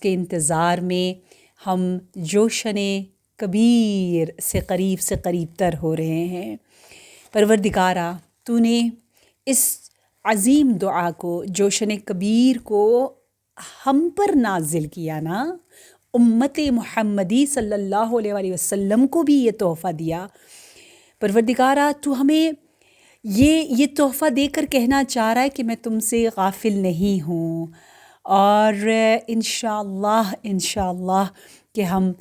کے انتظار میں ہم جوشن کبیر سے قریب تر ہو رہے ہیں۔ پروردگارا، تو نے اس عظیم دعا کو، جوشن کبیر کو ہم پر نازل کیا نا، امت محمدی صلی اللہ علیہ وآلہ وسلم کو بھی یہ تحفہ دیا۔ پروردگارا، تو ہمیں یہ تحفہ دے کر کہنا چاہ رہا ہے کہ میں تم سے غافل نہیں ہوں، اور انشاءاللہ کہ ہم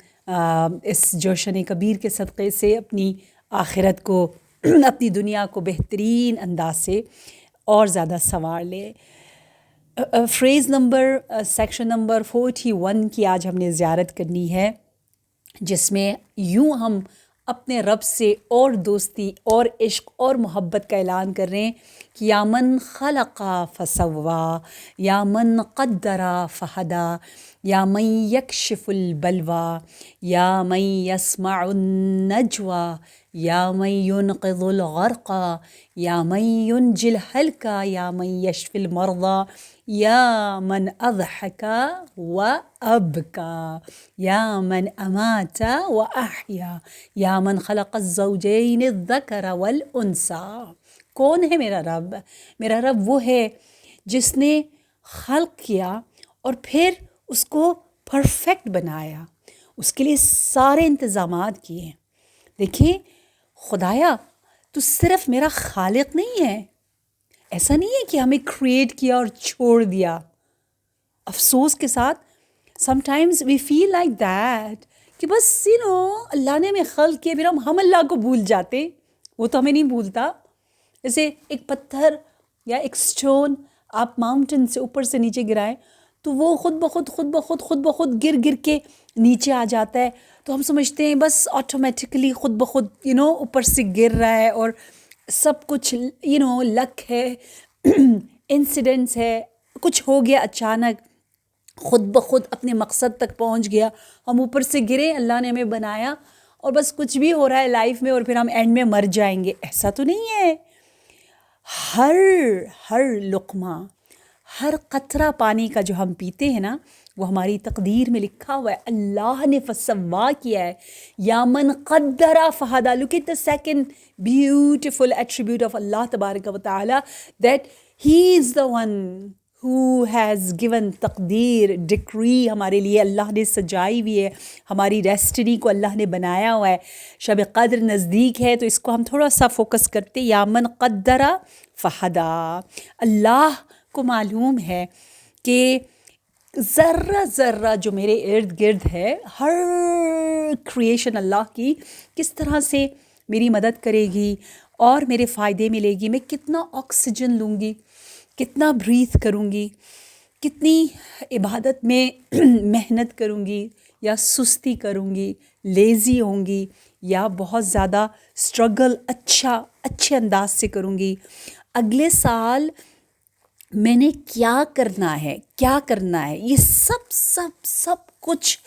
اس جوشن کبیر کے صدقے سے اپنی آخرت کو، اپنی دنیا کو بہترین انداز سے اور زیادہ سنوار لیں۔ سیکشن نمبر 41 کی آج ہم نے زیارت کرنی ہے، جس میں یوں ہم اپنے رب سے اور دوستی اور عشق اور محبت کا اعلان کر رہے ہیں کہ یا من خلق فسوا، یا من قدر فہدا، یا من یکشف البلوا، یا من یسمع النجوا، یا من ینقذ الغرقا، یا من ینجی الہلکا، یا من یشفی المرضى، یا من اضحک و ابکا، یا من امات و احیا، یا من خلق الزوجین الذکر والانثی۔ کون ہے میرا رب؟ میرا رب وہ ہے جس نے خلق کیا اور پھر اس کو پرفیکٹ بنایا، اس کے لیے سارے انتظامات کیے۔ دیکھیں خدایا، تو صرف میرا خالق نہیں ہے، ایسا نہیں ہے کہ ہمیں کریٹ کیا اور چھوڑ دیا۔ افسوس کے ساتھ sometimes we feel like that کہ بس اللہ نے ہمیں خلق کیا، پھر ہم اللہ کو بھول جاتے۔ وہ تو ہمیں نہیں بھولتا۔ جیسے ایک پتھر یا ایک سٹون آپ ماؤنٹین سے اوپر سے نیچے گرائیں تو وہ خود بخود گر کے نیچے آ جاتا ہے، تو ہم سمجھتے ہیں بس آٹومیٹکلی خود بخود اوپر سے گر رہا ہے اور سب کچھ لک ہے، انسیڈنٹس ہے، کچھ ہو گیا اچانک، خود بخود اپنے مقصد تک پہنچ گیا۔ ہم اوپر سے گرے، اللہ نے ہمیں بنایا اور بس کچھ بھی ہو رہا ہے لائف میں اور پھر ہم اینڈ میں مر جائیں گے، ایسا تو نہیں ہے۔ ہر لقمہ، ہر قطرہ پانی کا جو ہم پیتے ہیں نا، وہ ہماری تقدیر میں لکھا ہوا ہے۔ اللہ نے فسوا کیا ہے، یا من قدر فہدا۔ Look at the second beautiful attribute of اللہ تبارک و تعالی، that he is the one who has given تقدیر، ڈکری ہمارے لیے اللہ نے سجائی ہوئی ہے، ہماری ڈیسٹنی کو اللہ نے بنایا ہوا ہے۔ شب قدر نزدیک ہے تو اس کو ہم تھوڑا سا فوکس کرتے، یا من قدر فہدا۔ اللہ کو معلوم ہے کہ ذرہ جو میرے ارد گرد ہے، ہر کریشن اللہ کی کس طرح سے میری مدد کرے گی اور میرے فائدے ملے گی، میں کتنا آکسیجن لوں گی، کتنا بریتھ کروں گی، کتنی عبادت میں محنت کروں گی یا سستی کروں گی، لیزی ہوں گی یا بہت زیادہ اسٹرگل اچھے انداز سے کروں گی، اگلے سال میں نے کیا کرنا ہے، یہ سب کچھ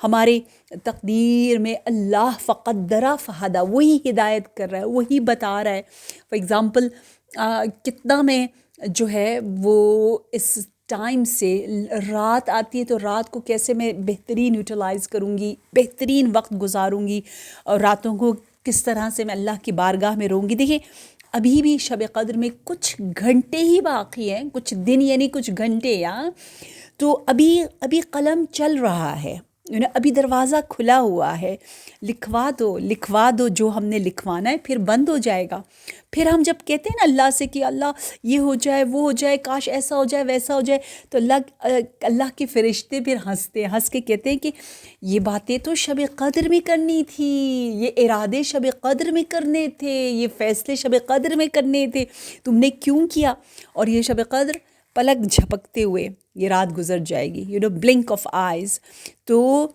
ہمارے تقدیر میں اللہ فقدر فہدا، وہی ہدایت کر رہا ہے، وہی بتا رہا ہے۔ فار ایگزامپل کتنا میں جو ہے وہ اس ٹائم سے رات آتی ہے تو رات کو کیسے میں بہترین یوٹیلائز کروں گی، بہترین وقت گزاروں گی، اور راتوں کو کس طرح سے میں اللہ کی بارگاہ میں رہوں گی۔ دیکھیں ابھی بھی شب قدر میں کچھ گھنٹے ہی باقی ہیں، کچھ دن یعنی کچھ گھنٹے، تو ابھی قلم چل رہا ہے، ابھی دروازہ کھلا ہوا ہے، لکھوا دو جو ہم نے لکھوانا ہے، پھر بند ہو جائے گا۔ پھر ہم جب کہتے ہیں نا اللہ سے کہ اللہ یہ ہو جائے، وہ ہو جائے، کاش ایسا ہو جائے، ویسا ہو جائے، تو اللہ کے فرشتے پھر ہنس کے کہتے ہیں کہ یہ باتیں تو شب قدر میں کرنی تھی، یہ ارادے شب قدر میں کرنے تھے، یہ فیصلے شب قدر میں کرنے تھے، تم نے کیوں کیا؟ اور یہ شب قدر پلک جھپکتے ہوئے یہ رات گزر جائے گی، بلنک آف آئیز۔ تو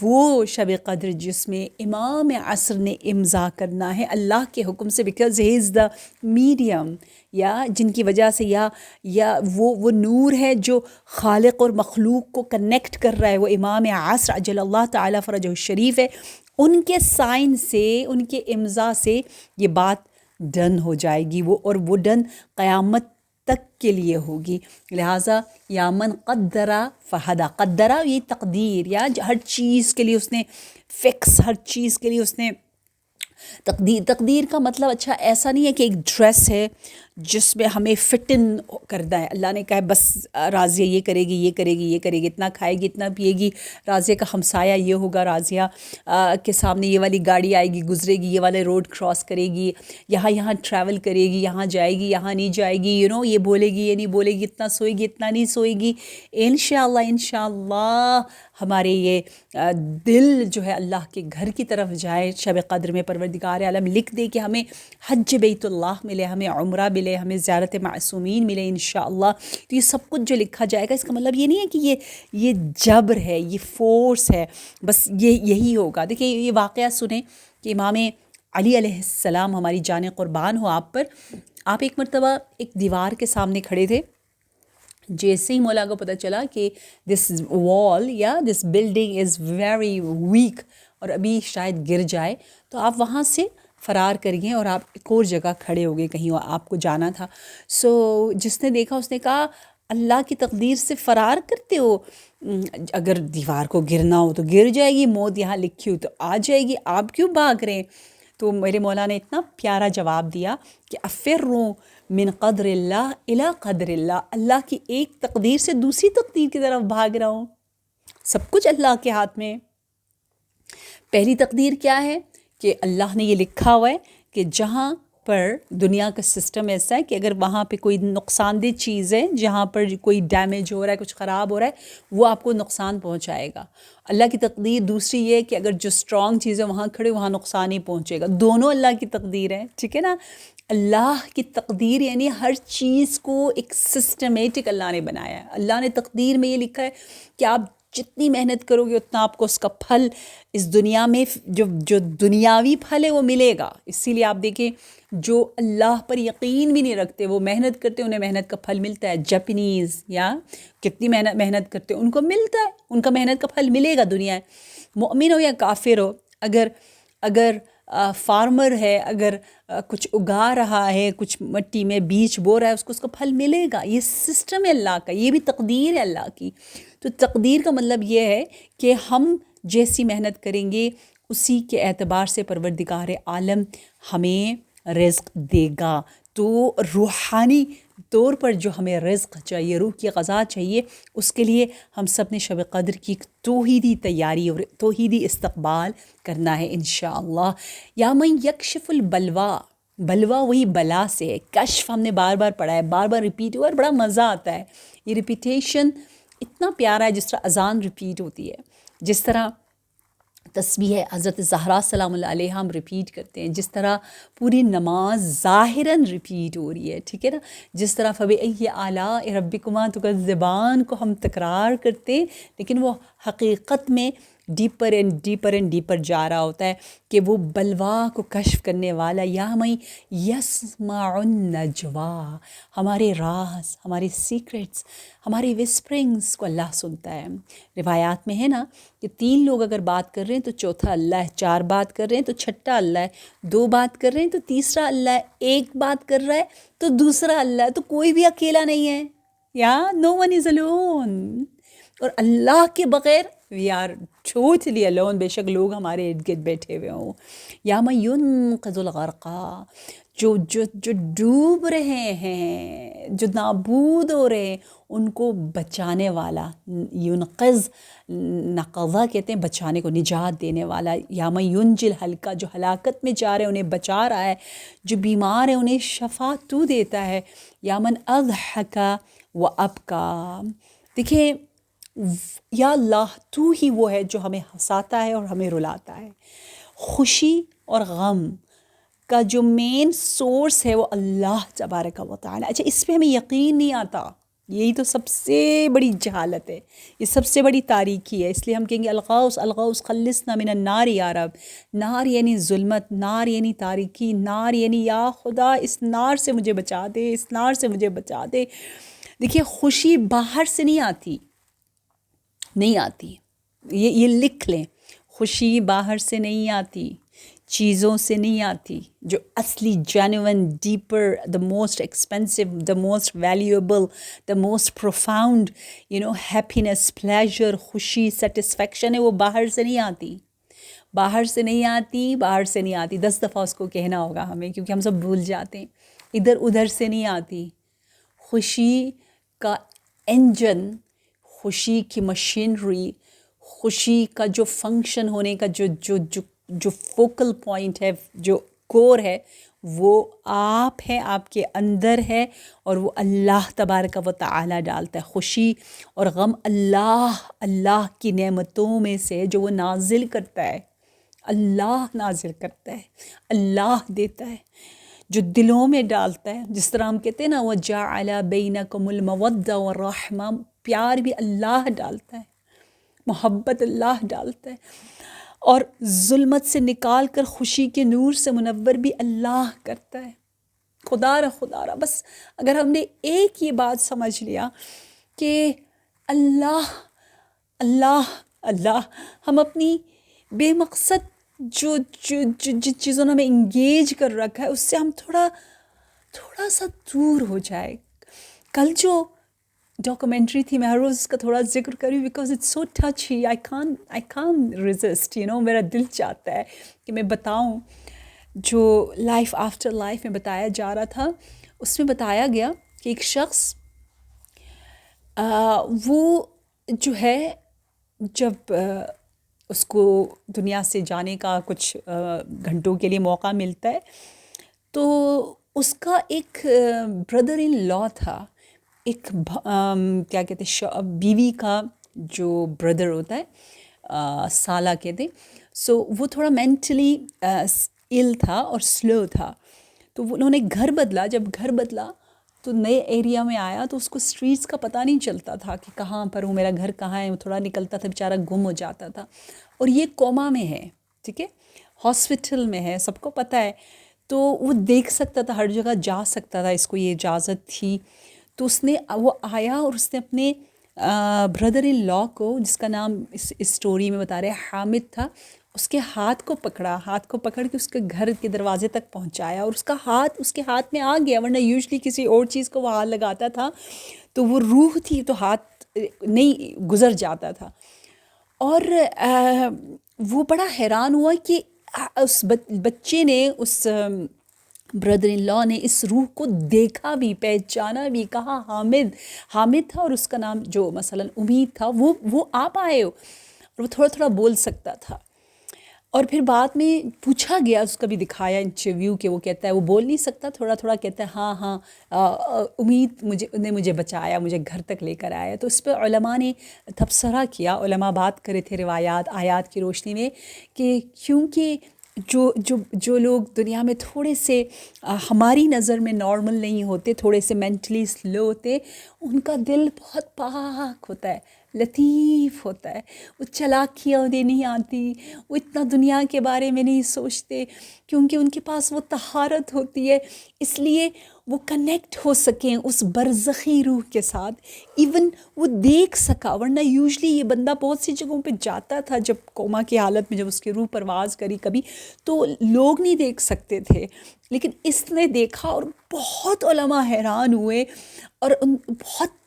وہ شب قدر جس میں امام عصر نے امضا کرنا ہے اللہ کے حکم سے، because he is the medium, یا جن کی وجہ سے یا وہ نور ہے جو خالق اور مخلوق کو کنیکٹ کر رہا ہے، وہ امام عصر عجل اللہ تعالی فرجہ الشریف ہے، ان کے سائن سے، ان کے امضا سے یہ بات ڈن ہو جائے گی، اور وہ ڈن قیامت تک کے لیے ہوگی. لہٰذا یا من قدرا فہدا، قدرا یہ تقدیر، یا ہر چیز کے لیے اس نے فکس، ہر چیز کے لیے اس نے تقدیر. تقدیر کا مطلب اچھا ایسا نہیں ہے کہ ایک ڈریس ہے جس میں ہمیں فٹ ان کرنا ہے. اللہ نے کہا ہے بس راضیہ یہ کرے گی، یہ کرے گی، یہ کرے گی، اتنا کھائے گی، اتنا پیے گی، راضیہ کا ہمسایہ یہ ہوگا، راضیہ کے سامنے یہ والی گاڑی آئے گی، گزرے گی، یہ والے روڈ کراس کرے گی، یہاں ٹریول کرے گی، یہاں جائے گی، یہاں نہیں جائے گی، یہ بولے گی، یہ نہیں بولے گی، اتنا سوئے گی، اتنا نہیں سوئے گی. انشاءاللہ ہمارے یہ دل جو ہے اللہ کے گھر کی طرف جائے. شب قدر میں پروردگار عالم لکھ دے کہ ہمیں حج بیت اللہ ملے، ہمیں عمرہ ملے، ہمیں زیارت معصومین ملے انشاءاللہ. تو یہ سب کچھ جو لکھا جائے گا، اس کا مطلب یہ نہیں ہے کہ یہ جبر ہے، یہ فورس ہے، بس یہی ہوگا. دیکھیں یہ واقعہ سنیں کہ امام علی علیہ السلام، ہماری جان قربان ہو آپ پر، آپ ایک مرتبہ ایک دیوار کے سامنے کھڑے تھے. جیسے ہی مولا کو پتہ چلا کہ دس وال یا this building is very weak اور ابھی شاید گر جائے، تو آپ وہاں سے فرار کر گئے اور آپ ایک اور جگہ کھڑے ہو گئے، کہیں آپ کو جانا تھا. جس نے دیکھا اس نے کہا اللہ کی تقدیر سے فرار کرتے ہو؟ اگر دیوار کو گرنا ہو تو گر جائے گی، موت یہاں لکھی ہو تو آ جائے گی، آپ کیوں بھاگ رہے ہیں؟ تو میرے مولا نے اتنا پیارا جواب دیا کہ افروا من قدر اللہ الی قدر اللہ، اللہ کی ایک تقدیر سے دوسری تقدیر کی طرف بھاگ رہا ہوں. سب کچھ اللہ کے ہاتھ میں. پہلی تقدیر کیا ہے کہ اللہ نے یہ لکھا ہوا ہے کہ جہاں پر دنیا کا سسٹم ایسا ہے کہ اگر وہاں پہ کوئی نقصان دہ چیز ہے، جہاں پر کوئی ڈیمیج ہو رہا ہے، کچھ خراب ہو رہا ہے، وہ آپ کو نقصان پہنچائے گا. اللہ کی تقدیر دوسری یہ ہے کہ اگر جو اسٹرانگ چیز ہے وہاں کھڑے، وہاں نقصان ہی پہنچے گا. دونوں اللہ کی تقدیر ہے، ٹھیک ہے نا. اللہ کی تقدیر یعنی ہر چیز کو ایک سسٹمیٹک اللہ نے بنایا ہے. اللہ نے تقدیر میں یہ لکھا ہے کہ آپ جتنی محنت کرو گے اتنا آپ کو اس کا پھل اس دنیا میں جو دنیاوی پھل ہے وہ ملے گا. اسی لیے آپ دیکھیں جو اللہ پر یقین بھی نہیں رکھتے وہ محنت کرتے، انہیں محنت کا پھل ملتا ہے. جاپنیز یا کتنی محنت کرتے ان کو ملتا ہے، ان کا محنت کا پھل ملے گا. دنیا مومن ہو یا کافر ہو، اگر فارمر ہے، اگر کچھ اگا رہا ہے، کچھ مٹی میں بیج بو رہا ہے، اس کو پھل ملے گا. یہ سسٹم ہے اللہ کا، یہ بھی تقدیر ہے اللہ کی. تو تقدیر کا مطلب یہ ہے کہ ہم جیسی محنت کریں گے اسی کے اعتبار سے پروردگار عالم ہمیں رزق دے گا. تو روحانی طور پر جو ہمیں رزق چاہیے، روح کی غذا چاہیے، اس کے لیے ہم سب نے شب قدر کی توحیدی تیاری اور توحیدی استقبال کرنا ہے انشاءاللہ. یا من یکشف البلوا، بلوا وہی بلا سے ہے، کشف ہم نے بار بار پڑھا ہے، بار بار ریپیٹ ہوا، اور بڑا مزہ آتا ہے. یہ ریپیٹیشن اتنا پیارا ہے، جس طرح اذان ریپیٹ ہوتی ہے، جس طرح تسبیح حضرت زہرا سلام اللہ علیہ ہم ریپیٹ کرتے ہیں، جس طرح پوری نماز ظاہراً ریپیٹ ہو رہی ہے، ٹھیک ہے نا. جس طرح فبأي آلاء ربكما تكذبان کو ہم تکرار کرتے ہیں، لیکن وہ حقیقت میں deeper and deeper and deeper جا رہا ہوتا ہے کہ وہ بلوا کو کشف کرنے والا یا میں یسمع النجوا، ہمارے راز، ہمارے سیکرٹس، ہماری وسپرنگس کو اللہ سنتا ہے. روایات میں ہے نا کہ 3 لوگ اگر بات کر رہے ہیں تو چوتھا اللہ ہے، 4 بات کر رہے ہیں تو چھٹا اللہ ہے، 2 بات کر رہے ہیں تو تیسرا اللہ ہے، 1 بات کر رہا ہے تو دوسرا اللہ ہے. تو کوئی بھی اکیلا نہیں ہے، یا نو ون از alone. اور اللہ کے بغیر وی آر ٹوٹلی alone، بے شک لوگ ہمارے ارد گرد بیٹھے ہوئے ہوں. یا من ینقذ الغرقا، جو ڈوب رہے ہیں، جو نابود ہو رہے ہیں، ان کو بچانے والا. ینقذ، نقضہ کہتے ہیں بچانے کو، نجات دینے والا. یا من ینجی الہلکا، جو ہلاکت میں جا رہے ہیں انہیں بچا رہا ہے، جو بیمار ہیں انہیں شفا تو دیتا ہے. یا من اضحک و ابکا، دیکھیں یا اللہ تو ہی وہ ہے جو ہمیں ہنساتا ہے اور ہمیں رلاتا ہے. خوشی اور غم کا جو مین سورس ہے وہ اللہ تبارک و تعالی. اچھا اس پہ ہمیں یقین نہیں آتا، یہی تو سب سے بڑی جہالت ہے، یہ سب سے بڑی تاریکی ہے. اس لیے ہم کہیں گے الغوث الغوث خلصنا من النار یا رب. نار یعنی ظلمت، نار یعنی تاریکی، نار یعنی یا خدا اس نار سے مجھے بچا دے، اس نار سے مجھے بچا دے. دیکھیے خوشی باہر سے نہیں آتی، یہ لکھ لیں، خوشی باہر سے نہیں آتی، چیزوں سے نہیں آتی. جو اصلی genuine deeper the most expensive the most valuable the most profound happiness pleasure خوشی سیٹسفیکشن ہے وہ باہر سے نہیں آتی. باہر سے نہیں آتی. باہر سے نہیں آتی. 10 دفعہ اس کو کہنا ہوگا ہمیں کیونکہ ہم سب بھول جاتے ہیں. ادھر ادھر سے نہیں آتی. خوشی کا انجن خوشی کی مشینری خوشی کا جو فنکشن ہونے کا جو فوکل پوائنٹ ہے جو کور ہے وہ آپ ہے آپ کے اندر ہے اور وہ اللہ تبارک و تعالی ڈالتا ہے. خوشی اور غم اللہ کی نعمتوں میں سے جو وہ نازل کرتا ہے. اللہ نازل کرتا ہے اللہ دیتا ہے جو دلوں میں ڈالتا ہے. جس طرح ہم کہتے ہیں نا وَجَعَلَ بَيْنَكُمُ الْمَوَدَّةَ وَالرَّحْمَةَ پیار بھی اللہ ڈالتا ہے محبت اللہ ڈالتا ہے اور ظلمت سے نکال کر خوشی کے نور سے منور بھی اللہ کرتا ہے. خدا را بس اگر ہم نے ایک یہ بات سمجھ لیا کہ اللہ اللہ اللہ ہم اپنی بے مقصد جن چیزوں نے ہمیں انگیج کر رکھا ہے اس سے ہم تھوڑا سا دور ہو جائے. کل جو ڈاکومنٹری تھی میں ہر روز اس کا تھوڑا ذکر کروں بیکاز اٹس سو ٹچی. آئی کان ریزسٹ میرا دل چاہتا ہے کہ میں بتاؤں. جو لائف آفٹر لائف میں بتایا جا رہا تھا اس میں بتایا گیا کہ ایک شخص وہ جو ہے جب اس کو دنیا سے جانے کا کچھ گھنٹوں کے لیے موقع ملتا ہے تو اس کا ایک بردر ان لا تھا. ایک کیا کہتے ہیں بیوی کا جو بردر ہوتا ہے سالہ کہتے ہیں. سو وہ تھوڑا مینٹلی ایل تھا اور سلو تھا تو انہوں نے گھر بدلا. جب گھر بدلا تو نئے ایریا میں آیا تو اس کو اسٹریٹس کا پتہ نہیں چلتا تھا کہ کہاں پر ہوں میرا گھر کہاں ہے. وہ تھوڑا نکلتا تھا بیچارہ گم ہو جاتا تھا اور یہ کوما میں ہے ٹھیک ہے ہاسپٹل میں ہے سب کو پتہ ہے. تو وہ دیکھ سکتا تھا ہر جگہ جا سکتا تھا اس کو یہ اجازت تھی. تو وہ آیا اور اس نے اپنے بردر ان لا کو جس کا نام اس اسٹوری میں بتا رہے حامد تھا اس کے ہاتھ کو پکڑ کے اس کے گھر کے دروازے تک پہنچایا اور اس کے ہاتھ میں آ گیا. ورنہ یوزلی کسی اور چیز کو وہ ہاتھ لگاتا تھا تو وہ روح تھی تو ہاتھ نہیں گزر جاتا تھا. اور وہ بڑا حیران ہوا کہ اس بچے نے اس بردر ان لا نے اس روح کو دیکھا بھی پہچانا بھی. کہا حامد تھا اور اس کا نام جو مثلاً امید تھا وہ آپ آئے ہو اور وہ تھوڑا بول سکتا تھا. اور پھر بعد میں پوچھا گیا اس کا بھی دکھایا انٹرویو کہ وہ کہتا ہے وہ بول نہیں سکتا تھوڑا کہتا ہے ہاں امید مجھے بچایا مجھے گھر تک لے کر آیا. تو اس پہ علماء نے تبصرہ کیا. علماء بات کرے تھے روایات آیات کی روشنی میں کہ کیونکہ جو لوگ دنیا میں تھوڑے سے ہماری نظر میں نارمل نہیں ہوتے تھوڑے سے مینٹلی سلو ہوتے ان کا دل بہت پاک ہوتا ہے لطیف ہوتا ہے. وہ چلاکیاں انہیں نہیں آتی وہ اتنا دنیا کے بارے میں نہیں سوچتے کیونکہ ان کے پاس وہ طہارت ہوتی ہے. اس لیے وہ کنیکٹ ہو سکیں اس برزخی روح کے ساتھ. ایون وہ دیکھ سکا. ورنہ یوزلی یہ بندہ بہت سی جگہوں پہ جاتا تھا جب کوما کی حالت میں جب اس کی روح پرواز کری کبھی تو لوگ نہیں دیکھ سکتے تھے لیکن اس نے دیکھا اور بہت علماء حیران ہوئے اور ان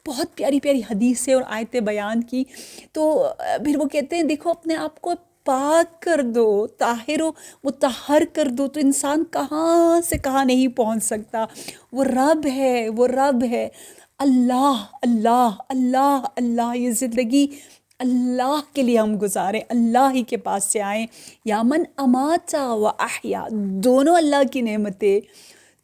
بہت پیاری حدیثیں اور آیتیں بیان کی. تو پھر وہ کہتے ہیں دیکھو اپنے آپ کو پاک کر دو طاہر و مطہر کر دو تو انسان کہاں سے کہاں نہیں پہنچ سکتا. وہ رب ہے اللہ اللہ اللہ اللہ. یہ زندگی اللہ کے لیے ہم گزاریں اللہ ہی کے پاس سے آئیں. یا من اماتا و احیا دونوں اللہ کی نعمتیں.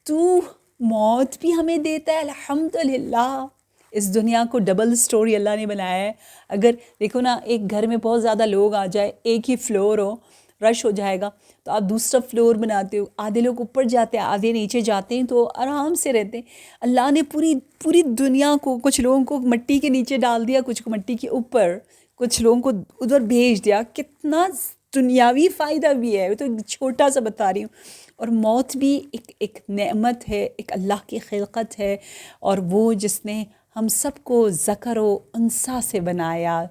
تو موت بھی ہمیں دیتا ہے الحمدللہ. اس دنیا کو ڈبل سٹوری اللہ نے بنایا ہے. اگر دیکھو نا ایک گھر میں بہت زیادہ لوگ آ جائے ایک ہی فلور ہو رش ہو جائے گا تو آپ دوسرا فلور بناتے ہو. آدھے لوگ اوپر جاتے ہیں آدھے نیچے جاتے ہیں تو آرام سے رہتے ہیں. اللہ نے پوری دنیا کو کچھ لوگوں کو مٹی کے نیچے ڈال دیا کچھ کو مٹی کے اوپر کچھ لوگوں کو ادھر بھیج دیا. کتنا دنیاوی فائدہ بھی ہے. وہ تو چھوٹا سا بتا رہی ہوں. اور موت بھی ایک نعمت ہے ایک اللہ کی خلقت ہے اور وہ جس نے ہم سب کو ذکر و انثیٰ سے بنایا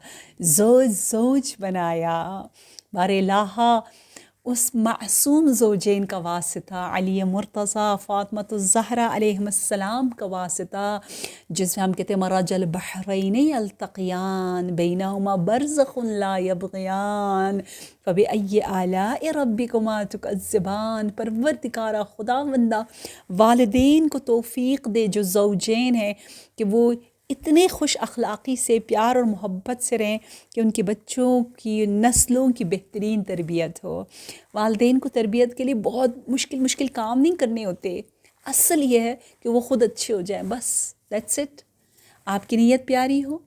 زوج بنایا. بار الہ اس معصوم زوجین کا واسطہ، علی مرتضیٰ فاطمۃ الزہرا علیہم السلام کا واسطہ، جس میں ہم کہتے ہیں مرج البحرین یلتقیان بینہما برزخ لا یبغیان فبأی آلاء ربکما تکذبان۔ پروردگارہ خداوندہ والدین کو توفیق دے جو زوجین ہیں کہ وہ اتنے خوش اخلاقی سے، پیار اور محبت سے رہیں کہ ان کے بچوں کی نسلوں کی بہترین تربیت ہو۔ والدین کو تربیت کے لیے بہت مشکل کام نہیں کرنے ہوتے، اصل یہ ہے کہ وہ خود اچھے ہو جائیں، بس دیٹس اٹ۔ آپ کی نیت پیاری ہو،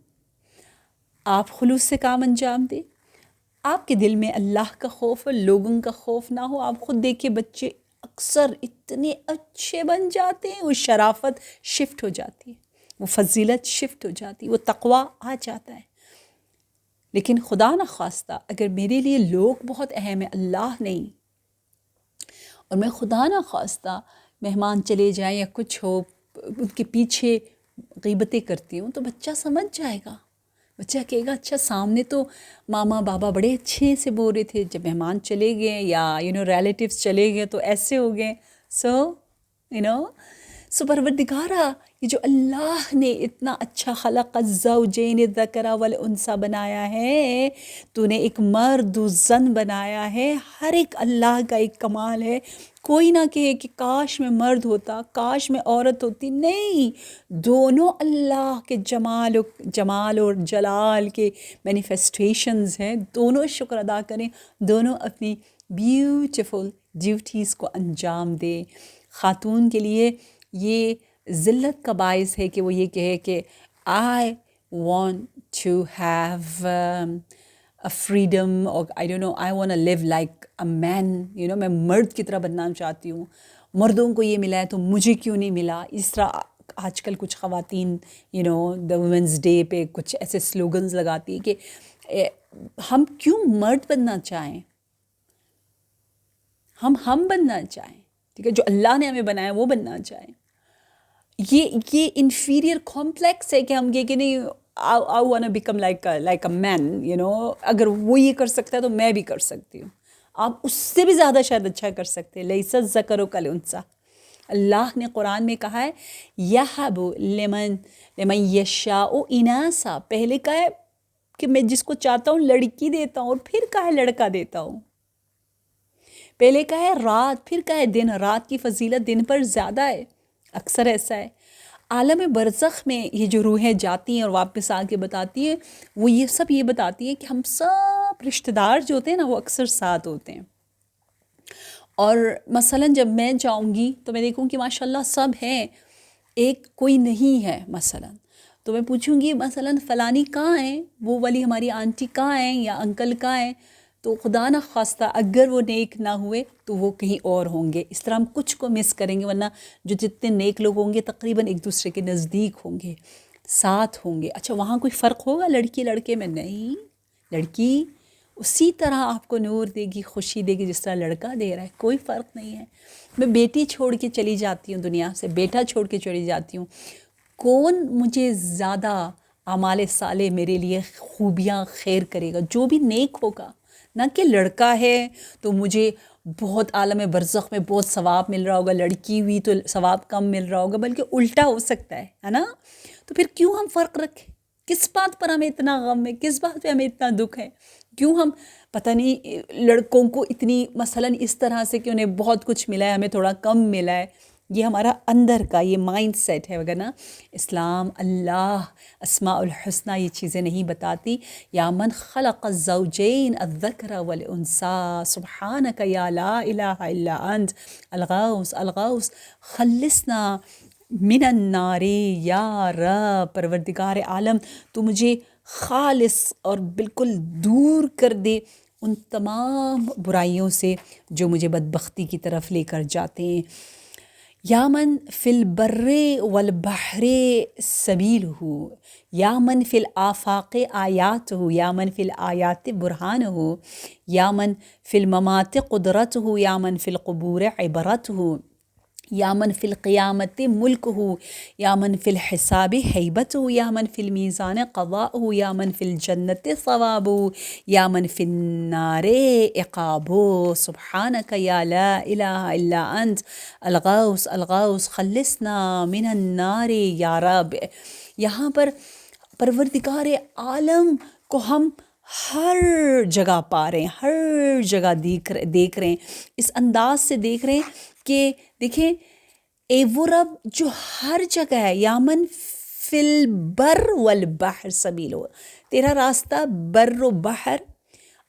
آپ خلوص سے کام انجام دیں، آپ کے دل میں اللہ کا خوف اور لوگوں کا خوف نہ ہو۔ آپ خود دیکھیں بچے اکثر اتنے اچھے بن جاتے ہیں، وہ شرافت شفٹ ہو جاتی ہے، وہ فضیلت شفٹ ہو جاتی ہے، وہ تقویٰ آ جاتا ہے۔ لیکن خدا نخواستہ اگر میرے لیے لوگ بہت اہم ہیں، اللہ نہیں، اور میں خدا نخواستہ مہمان چلے جائیں یا کچھ ہو، ان کے پیچھے غیبتیں کرتی ہوں، تو بچہ سمجھ جائے گا، بچہ کہے گا اچھا سامنے تو ماما بابا بڑے اچھے سے بول رہے تھے، جب مہمان چلے گئے یا ریلیٹیوز چلے گئے تو ایسے ہو گئے۔ سو پروردگارہ، یہ جو اللہ نے اتنا اچھا خلق الزوجین الذکر والانثی بنایا ہے، تو نے ایک مرد و زن بنایا ہے، ہر ایک اللہ کا ایک کمال ہے۔ کوئی نہ کہے کہ کاش میں مرد ہوتا، کاش میں عورت ہوتی، نہیں، دونوں اللہ کے جمال اور جلال کے مینیفیسٹیشنز ہیں، دونوں شکر ادا کریں، دونوں اپنی بیوٹیفل ڈیوٹیز کو انجام دیں۔ خاتون کے لیے یہ ذلت کا باعث ہے کہ وہ یہ کہے کہ I want to have a freedom or I want to live like a man، میں مرد کی طرح بننا چاہتی ہوں، مردوں کو یہ ملا ہے تو مجھے کیوں نہیں ملا۔ اس طرح آج کل کچھ خواتین دا وومنس ڈے پہ کچھ ایسے سلوگنز لگاتی ہیں کہ ہم کیوں مرد بننا چاہیں، ہم بننا چاہیں، ٹھیک ہے، جو اللہ نے ہمیں بنایا وہ بننا چاہیں۔ یہ انفیریئر کمپلیکس ہے کہ ہم یہ کہ نہیں I want to become like a man، اگر وہ یہ کر سکتا ہے تو میں بھی کر سکتی ہوں۔ آپ اس سے بھی زیادہ شاید اچھا کر سکتے ہیں۔ لیس الذکر کالانثی، اللہ نے قرآن میں کہا ہے یہب لمن یشاء اناثا، پہلے کہا ہے کہ میں جس کو چاہتا ہوں لڑکی دیتا ہوں، اور پھر کہا ہے لڑکا دیتا ہوں۔ پہلے کہا ہے رات، پھر کہا ہے دن، رات کی فضیلت دن پر زیادہ ہے، اکثر ایسا ہے۔ عالم برزخ میں یہ جو روحیں جاتی ہیں اور واپس آ کے بتاتی ہیں، وہ یہ سب یہ بتاتی ہیں کہ ہم سب رشتہ دار جو ہوتے ہیں نا، وہ اکثر ساتھ ہوتے ہیں۔ اور مثلاً جب میں جاؤں گی تو میں دیکھوں کہ ماشاءاللہ سب ہیں، ایک کوئی نہیں ہے مثلاً، تو میں پوچھوں گی مثلاً فلانی کہاں ہیں، وہ والی ہماری آنٹی کہاں ہیں یا انکل کہاں ہیں، تو خدا نہ خواستہ اگر وہ نیک نہ ہوئے تو وہ کہیں اور ہوں گے۔ اس طرح ہم کچھ کو مس کریں گے، ورنہ جو جتنے نیک لوگ ہوں گے تقریباً ایک دوسرے کے نزدیک ہوں گے، ساتھ ہوں گے۔ اچھا وہاں کوئی فرق ہوگا لڑکی لڑکے میں؟ نہیں، لڑکی اسی طرح آپ کو نور دے گی، خوشی دے گی جس طرح لڑکا دے رہا ہے، کوئی فرق نہیں ہے۔ میں بیٹی چھوڑ کے چلی جاتی ہوں دنیا سے، بیٹا چھوڑ کے چلی جاتی ہوں، کون مجھے زیادہ اعمال صالح میرے لیے خوبیاں خیر کرے گا؟ جو بھی نیک ہوگا، نہ کہ لڑکا ہے تو مجھے بہت عالم برزخ میں بہت ثواب مل رہا ہوگا، لڑکی ہوئی تو ثواب کم مل رہا ہوگا، بلکہ الٹا ہو سکتا ہے نا۔ تو پھر کیوں ہم فرق رکھیں؟ کس بات پر ہمیں اتنا غم ہے، کس بات پہ ہمیں اتنا دکھ ہے؟ کیوں ہم پتہ نہیں لڑکوں کو اتنی مثلاً اس طرح سے کہ انہیں بہت کچھ ملا ہے، ہمیں تھوڑا کم ملا ہے؟ یہ ہمارا اندر کا یہ مائنڈ سیٹ ہے، وگرنہ اسلام، اللہ، اسماء الحسنہ یہ چیزیں نہیں بتاتی۔ یا من خلق الزوجین الذکر والانثی سبحانک یا لا الہ الا انت الغوث الغوث خلصنا من النار یا رب، پروردگار عالم تو مجھے خالص اور بالکل دور کر دے ان تمام برائیوں سے جو مجھے بدبختی کی طرف لے کر جاتے ہیں۔ یا من فی البر والبحر سبیلہ، یا من فی الآفاق آیاتہ، یا من فی الآیات برہانہ، یا من فی الممات قدرتہ، یا من فی القبور عبرتہ، یا من فی القیامت ملک ہو، یا من فی الحساب ہیبت ہو، یا من فی المیزان قضاء ہو، یا من فی الجنت ثواب ہو، یا من فی النار عقاب ہو، سبحانک یا لا الہ الا انت الغوث الغوث خلصنا من النار یا رب۔ یہاں پر پروردگار عالم کو ہم ہر جگہ پا رہے ہیں، ہر جگہ دیکھ رہے ہیں، اس انداز سے دیکھ رہے ہیں کہ دیکھیں اے وہ رب جو ہر جگہ ہے، یامن فی البر والبحر سبیل ہو، تیرا راستہ بر و بحر،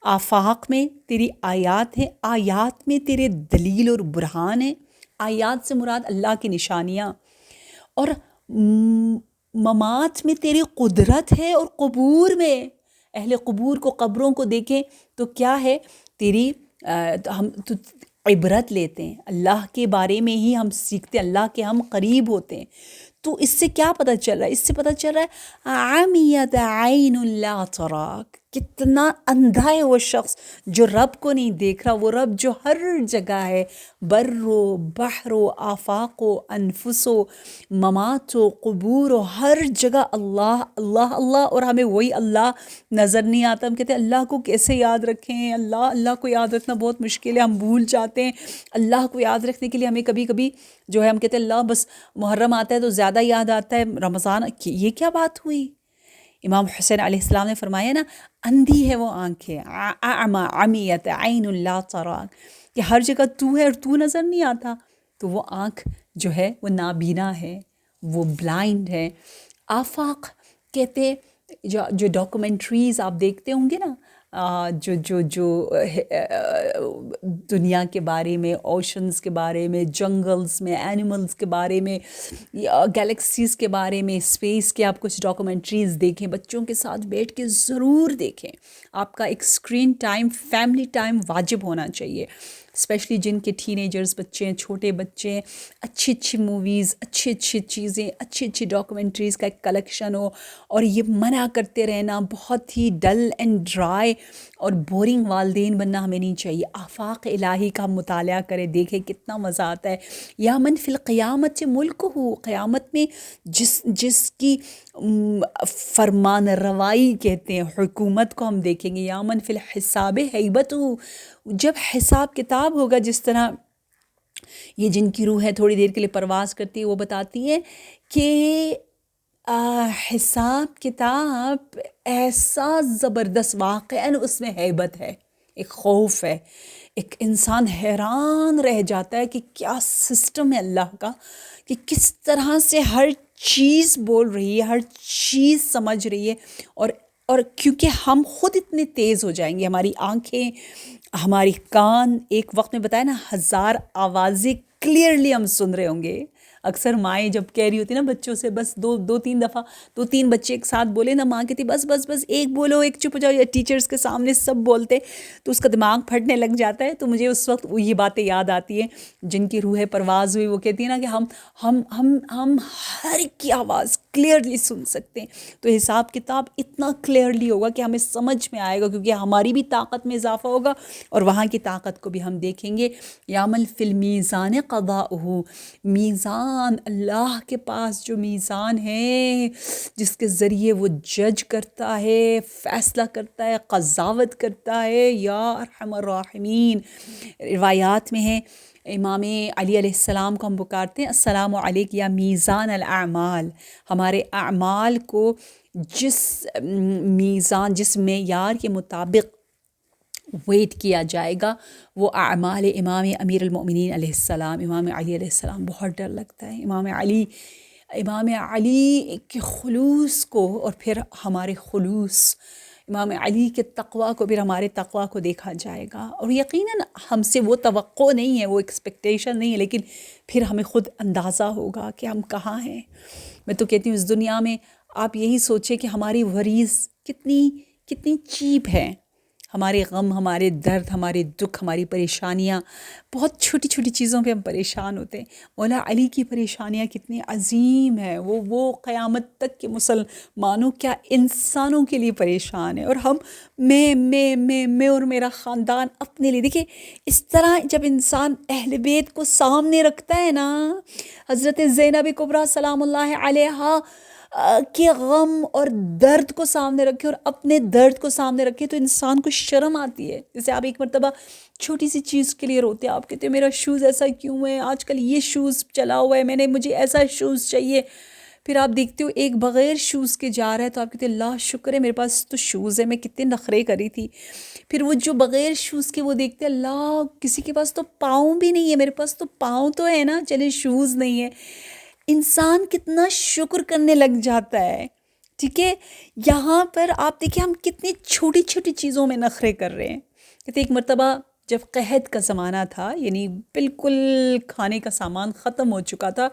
آفاق میں تیری آیات ہیں، آیات میں تیرے دلیل اور برہان ہیں۔ آیات سے مراد اللہ کی نشانیاں، اور ممات میں تیری قدرت ہے، اور قبور میں اہل قبور کو، قبروں کو دیکھیں تو کیا ہے تیری ہم عبرت لیتے ہیں، اللہ کے بارے میں ہی ہم سیکھتے ہیں، اللہ کے ہم قریب ہوتے ہیں۔ تو اس سے کیا پتہ چل رہا ہے؟ اس سے پتہ چل رہا ہے عمیت عین لا تراک، کتنا اندھا ہے وہ شخص جو رب کو نہیں دیکھ رہا، وہ رب جو ہر جگہ ہے، بر و بحر و آفاق و انفس و ممات و قبور و ہر جگہ اللہ اللہ اللہ، اور ہمیں وہی اللہ نظر نہیں آتا۔ ہم کہتے ہیں اللہ کو کیسے یاد رکھیں، اللہ کو یاد رکھنا بہت مشکل ہے، ہم بھول جاتے ہیں۔ اللہ کو یاد رکھنے کے لیے ہمیں کبھی کبھی جو ہے ہم کہتے ہیں اللہ بس محرم آتا ہے تو زیادہ یاد آتا ہے، رمضان یہ کیا بات ہوئی؟ امام حسین علیہ السلام نے فرمایا نا، اندھی ہے وہ آنکھیں، اعمی عمیت عین لا تراک، کہ ہر جگہ تو ہے اور تو نظر نہیں آتا، تو وہ آنکھ جو ہے وہ نابینا ہے، وہ بلائنڈ ہے۔ آفاق کہتے جو ڈاکومنٹریز آپ دیکھتے ہوں گے نا، جو دنیا کے بارے میں، اوشنز کے بارے میں، جنگلز میں، اینیملز کے بارے میں، گیلیکسیز کے بارے میں، اسپیس کے آپ کچھ ڈاکومنٹریز دیکھیں، بچوں کے ساتھ بیٹھ کے ضرور دیکھیں۔ آپ کا ایک اسکرین ٹائم، فیملی ٹائم واجب ہونا چاہیے، اسپیشلی جن کے ٹینیجرز بچے ہیں، چھوٹے بچے ہیں، اچھی اچھی موویز، اچھی اچھی چیزیں، اچھی اچھی ڈاکومنٹریز کا ایک کلیکشن ہو، اور یہ منع کرتے رہنا بہت ہی ڈل اینڈ ڈرائی اور بورنگ والدین بننا ہمیں نہیں چاہیے۔ آفاق الہی کا ہم مطالعہ کریں، دیکھیں کتنا مزہ آتا ہے۔ یا من فی القیامت ملک ہو، قیامت میں جس کی فرمان روائی کہتے ہیں، حکومت کو ہم دیکھیں گے۔ یا من فی الحساب ہیبت ہو، جب حساب کتاب ہوگا، جس طرح یہ جن کی روح ہے تھوڑی دیر کے لیے پرواز کرتی ہے، وہ بتاتی ہے کہ حساب کتاب ایسا زبردست، واقعاً اس میں ہیبت ہے، ایک خوف ہے، ایک انسان حیران رہ جاتا ہے کہ کیا سسٹم ہے اللہ کا، کہ کس طرح سے ہر چیز بول رہی ہے، ہر چیز سمجھ رہی ہے، اور کیونکہ ہم خود اتنے تیز ہو جائیں گے، ہماری آنکھیں، ہماری کان، ایک وقت میں بتایا نا 1000 آوازیں کلیئرلی ہم سن رہے ہوں گے۔ اکثر مائیں جب کہہ رہی ہوتی نا بچوں سے، بس دو تین دفعہ 2-3 بچے ایک ساتھ بولے نا، ماں کہتی بس بس بس ایک بولو، ایک چپ ہو جاؤ، یا ٹیچرز کے سامنے سب بولتے تو اس کا دماغ پھٹنے لگ جاتا ہے۔ تو مجھے اس وقت یہ باتیں یاد آتی ہیں جن کی روح پرواز ہوئی، وہ کہتی ہیں نا کہ ہم ہر ایک کی آواز کلیئرلی سن سکتے ہیں۔ تو حساب کتاب اتنا کلیئرلی ہوگا کہ ہمیں سمجھ میں آئے گا، کیونکہ ہماری بھی طاقت میں اضافہ ہوگا اور وہاں کی طاقت کو بھی ہم دیکھیں گے۔ یعمل فی المیزان قضاؤہ، میزان، اللہ کے پاس جو میزان ہے جس کے ذریعے وہ جج کرتا ہے، فیصلہ کرتا ہے، قضاوت کرتا ہے، یا ارحم الراحمین۔ روایات میں ہے امام علی علیہ السلام کو ہم پکارتے ہیں السلام علیک یا میزان الاعمال، ہمارے اعمال کو جس میزان، جس معیار کے مطابق ویٹ کیا جائے گا، وہ اعمال امام امیر المؤمنین علیہ السلام، امام علی علیہ السلام۔ بہت ڈر لگتا ہے امام علی کے خلوص کو، اور پھر ہمارے خلوص، امام علی کے تقویٰ کو، پھر ہمارے تقویٰ کو دیکھا جائے گا۔ اور یقیناً ہم سے وہ توقع نہیں ہے، وہ ایکسپیکٹیشن نہیں ہے، لیکن پھر ہمیں خود اندازہ ہوگا کہ ہم کہاں ہیں۔ میں تو کہتی ہوں اس دنیا میں آپ یہی سوچیں کہ ہماری ورریز کتنی چیپ ہے، ہمارے غم، ہمارے درد، ہمارے دکھ، ہماری پریشانیاں، بہت چھوٹی چھوٹی چیزوں پہ ہم پریشان ہوتے ہیں۔ مولا علی کی پریشانیاں کتنی عظیم ہیں، وہ قیامت تک کے مسلمانوں کیا انسانوں کے لیے پریشان ہے، اور ہم میں اور میرا خاندان اپنے لیے۔ دیکھیں اس طرح جب انسان اہل بیت کو سامنے رکھتا ہے نا، حضرت زینب کبریٰ سلام اللہ علیہا کے غم اور درد کو سامنے رکھے اور اپنے درد کو سامنے رکھے، تو انسان کو شرم آتی ہے۔ جیسے آپ ایک مرتبہ چھوٹی سی چیز کے لیے روتے ہیں، آپ کہتے ہیں میرا شوز ایسا کیوں ہے، آج کل یہ شوز چلا ہوا ہے، مجھے ایسا شوز چاہیے۔ پھر آپ دیکھتے ہو ایک بغیر شوز کے جا رہا ہے، تو آپ کہتے ہیں اللہ شکر ہے میرے پاس تو شوز ہے، میں کتنے نخرے کری تھی۔ پھر وہ جو بغیر شوز کے وہ دیکھتے ہیں اللہ کسی کے پاس تو پاؤں بھی نہیں ہے، میرے پاس تو پاؤں تو ہے نا، چلے شوز نہیں ہے۔ انسان کتنا شکر کرنے لگ جاتا ہے، ٹھیک ہے۔ یہاں پر آپ دیکھیں ہم کتنی چھوٹی چھوٹی چیزوں میں نخرے کر رہے ہیں۔ کہتے ایک مرتبہ جب قحط کا زمانہ تھا، یعنی بالکل کھانے کا سامان ختم ہو چکا تھا،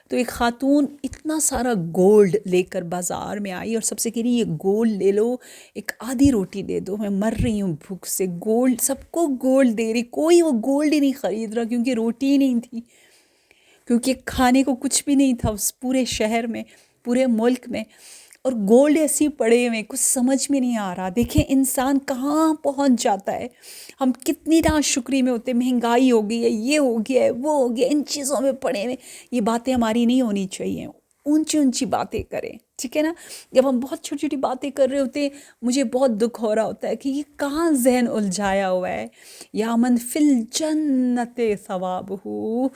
تو ایک خاتون اتنا سارا گولڈ لے کر بازار میں آئی اور سب سے کہہ رہی یہ گولڈ لے لو، ایک آدھی روٹی دے دو، میں مر رہی ہوں بھوک سے۔ گولڈ سب کو گولڈ دے رہی، کوئی وہ گولڈ ہی نہیں خرید رہا، کیونکہ روٹی ہی نہیں تھی، کیونکہ کھانے کو کچھ بھی نہیں تھا اس پورے شہر میں، پورے ملک میں، اور گولڈ ایسی پڑے ہوئے، کچھ سمجھ میں نہیں آ رہا۔ دیکھیں انسان کہاں پہنچ جاتا ہے، ہم کتنی ناشکری میں ہوتے ہیں، مہنگائی ہو گئی ہے، یہ ہو گیا ہے، وہ ہو گیا، ان چیزوں میں پڑے ہوئے۔ یہ باتیں ہماری نہیں ہونی چاہیے، اونچی اونچی باتیں کریں، ٹھیک ہے نا۔ جب ہم بہت چھوٹی چھوٹی باتیں کر رہے ہوتے ہیں، مجھے بہت دکھ ہو رہا ہوتا ہے کہ یہ کہاں ذہن الجھایا ہوا ہے۔ یا من فی الجنت ثوابہ،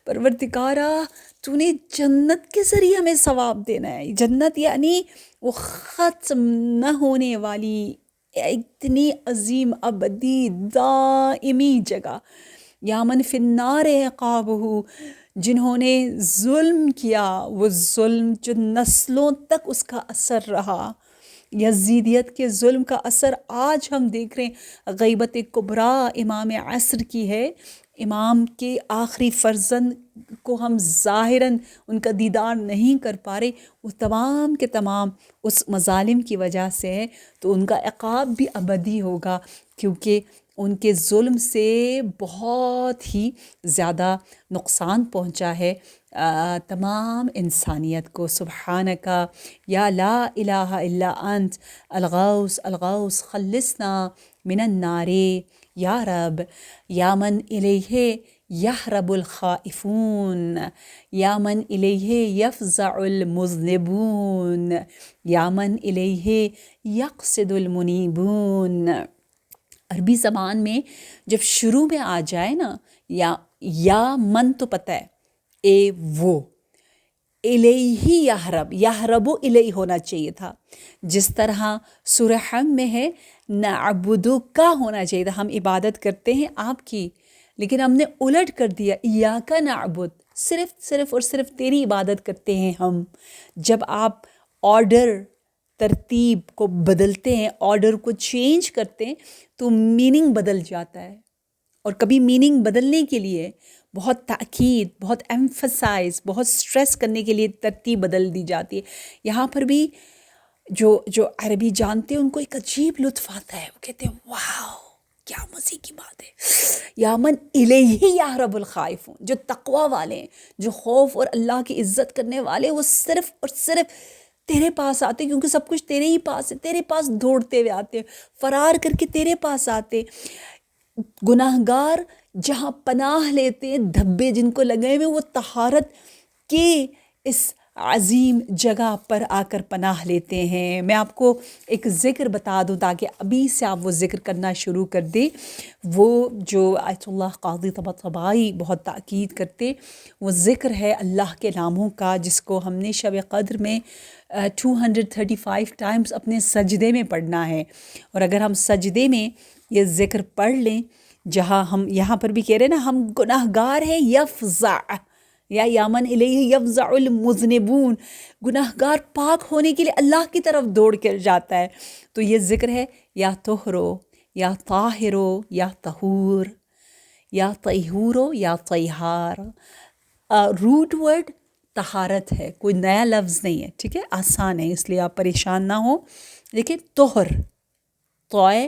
پروردگارا تو نے جنت کے ذریعے ہمیں ثواب دینا ہے۔ جنت یعنی وہ ختم نہ ہونے والی اتنی عظیم ابدی دائمی جگہ۔ یا من فی النار عقابہ، جنہوں نے ظلم کیا، وہ ظلم جو نسلوں تک اس کا اثر رہا، یزیدیت کے ظلم کا اثر آج ہم دیکھ رہے ہیں۔ غیبت کبریٰ امام عصر کی ہے، امام کے آخری فرزند کو ہم ظاہراً ان کا دیدار نہیں کر پا رہے، وہ تمام کے تمام اس مظالم کی وجہ سے ہے، تو ان کا عقاب بھی ابدی ہوگا، کیونکہ ان کے ظلم سے بہت ہی زیادہ نقصان پہنچا ہے تمام انسانیت کو۔ سبحانکا یا لا الہ الا انت الغوث الغوث خلصنا من النار یا رب، یا من الیہ یہرب الخائفون، یا من الیہ یفزع المذنبون، یا من الیہ یقصد المنیبون۔ عربی زبان میں جب شروع میں آ جائے نا یا من تو پتہ ہے اے وہ، الیہ یہرب، یہرب و الیہ ہونا چاہیے تھا، جس طرح سورہ حم میں ہے نعبدو کا ہونا چاہیے تھا، ہم عبادت کرتے ہیں آپ کی، لیکن ہم نے الٹ کر دیا ایاک نعبد، صرف اور صرف تیری عبادت کرتے ہیں ہم۔ جب آپ آرڈر ترتیب کو بدلتے ہیں، آرڈر کو چینج کرتے ہیں، تو میننگ بدل جاتا ہے، اور کبھی میننگ بدلنے کے لیے بہت تاکید، بہت ایمفسائز، بہت سٹریس کرنے کے لیے ترتیب بدل دی جاتی ہے۔ یہاں پر بھی جو عربی جانتے ہیں ان کو ایک عجیب لطف آتا ہے، وہ کہتے ہیں واو کیا مزے کی بات ہے۔ یا من الیہ یہرب الخائفون، جو تقوی والے ہیں، جو خوف اور اللہ کی عزت کرنے والے ہیں، وہ صرف اور صرف تیرے پاس آتے، کیونکہ سب کچھ تیرے ہی پاس ہے، تیرے پاس دوڑتے ہوئے آتے، فرار کر کے تیرے پاس آتے۔ گناہگار جہاں پناہ لیتے ہیں، دھبے جن کو لگے ہوئے، وہ طہارت کے اس عظیم جگہ پر آ کر پناہ لیتے ہیں۔ میں آپ کو ایک ذکر بتا دوں تاکہ ابھی سے آپ وہ ذکر کرنا شروع کر دیں، وہ جو آیت اللہ قاضی طباطبائی بہت تاکید کرتے، وہ ذکر ہے اللہ کے ناموں کا، جس کو ہم نے شب قدر میں 235 ٹائمز اپنے سجدے میں پڑھنا ہے۔ اور اگر ہم سجدے میں یہ ذکر پڑھ لیں، جہاں ہم یہاں پر بھی کہہ رہے ہیں نا ہم گناہگار ہیں، یفزع یا من الیہ یفزع المذنبون، گناہگار پاک ہونے کے لیے اللہ کی طرف دوڑ کر جاتا ہے، تو یہ ذکر ہے یا طہرو یا طاہرو یا طہور یا طیہورو یا طیہار۔ روٹ ورڈ طہارت ہے، کوئی نیا لفظ نہیں ہے، ٹھیک ہے، آسان ہے، اس لیے آپ پریشان نہ ہوں۔ دیکھیں طہر، طوئے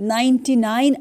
99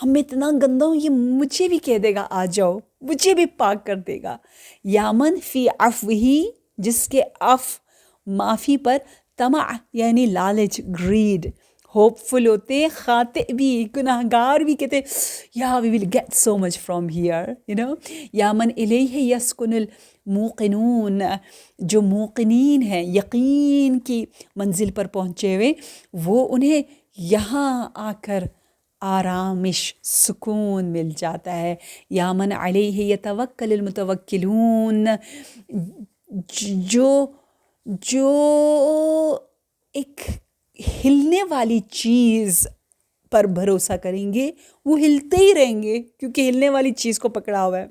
ہم میں اتنا گندا ہوں، یہ مجھے بھی کہہ دے گا آ جاؤ، مجھے بھی پاک کر دے گا۔ یامن فی عفوہ، جس کے معافی پر طمع یعنی لالچ، گریڈ، ہوپ فل ہوتے، خاطئ بھی، گناہ گار بھی کہتے یا we will get so much from here, یا من الیہ یسکن الموقنون، جو موقنین ہیں، یقین کی منزل پر پہنچے ہوئے، وہ انہیں یہاں آ کر آرامش، سکون مل جاتا ہے۔ یا من علیہ یتوکل المتوکلون، جو ایک ہلنے والی چیز پر بھروسہ کریں گے وہ ہلتے ہی رہیں گے، کیونکہ ہلنے والی چیز کو پکڑا ہوا ہے،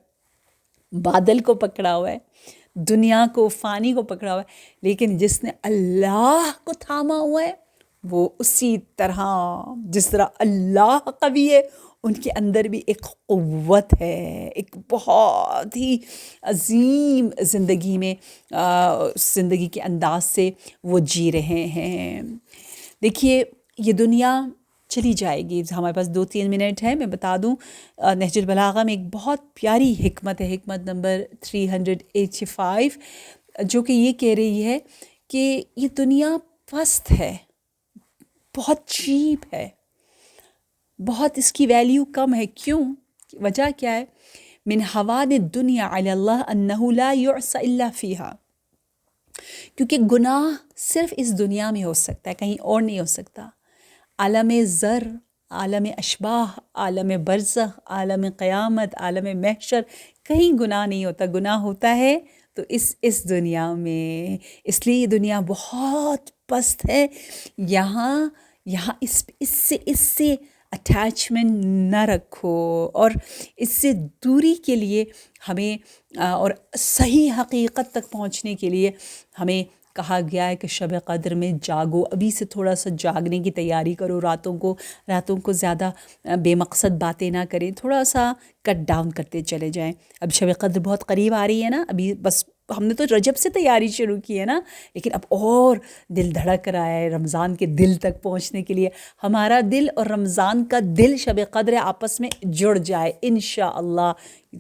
بادل کو پکڑا ہوا ہے، دنیا کو، فانی کو پکڑا ہوا ہے۔ لیکن جس نے اللہ کو تھاما ہوا ہے وہ اسی طرح، جس طرح اللہ قوی ہے، ان کے اندر بھی ایک قوت ہے، ایک بہت ہی عظیم زندگی میں زندگی کے انداز سے وہ جی رہے ہیں۔ دیکھیے یہ دنیا چلی جائے گی، ہمارے پاس 2-3 منٹ ہے، میں بتا دوں نہج البلاغہ میں ایک بہت پیاری حکمت ہے، حکمت نمبر 385، جو کہ یہ کہہ رہی ہے کہ یہ دنیا پست ہے، بہت چیپ ہے، بہت اس کی ویلیو کم ہے۔ کیوں؟ وجہ کیا ہے؟ من حواد الدنیا علی اللہ انہ لا یعصى الا فیہا، کیونکہ گناہ صرف اس دنیا میں ہو سکتا ہے، کہیں اور نہیں ہو سکتا۔ عالم ذر، عالم اشباح، عالم برزخ، عالم قیامت، عالم محشر، کہیں گناہ نہیں ہوتا۔ گناہ ہوتا ہے تو اس دنیا میں، اس لیے یہ دنیا بہت پست ہے۔ یہاں اس سے اٹیچمنٹ نہ رکھو، اور اس سے دوری کے لیے ہمیں اور صحیح حقیقت تک پہنچنے کے لیے ہمیں کہا گیا ہے کہ شب قدر میں جاگو، ابھی سے تھوڑا سا جاگنے کی تیاری کرو، راتوں کو زیادہ بے مقصد باتیں نہ کریں، تھوڑا سا کٹ ڈاؤن کرتے چلے جائیں۔ اب شب قدر بہت قریب آ رہی ہے نا، ابھی بس ہم نے تو رجب سے تیاری شروع کی ہے نا، لیکن اب اور دل دھڑک رہا ہے رمضان کے دل تک پہنچنے کے لیے۔ ہمارا دل اور رمضان کا دل شب قدر آپس میں جڑ جائے انشاءاللہ۔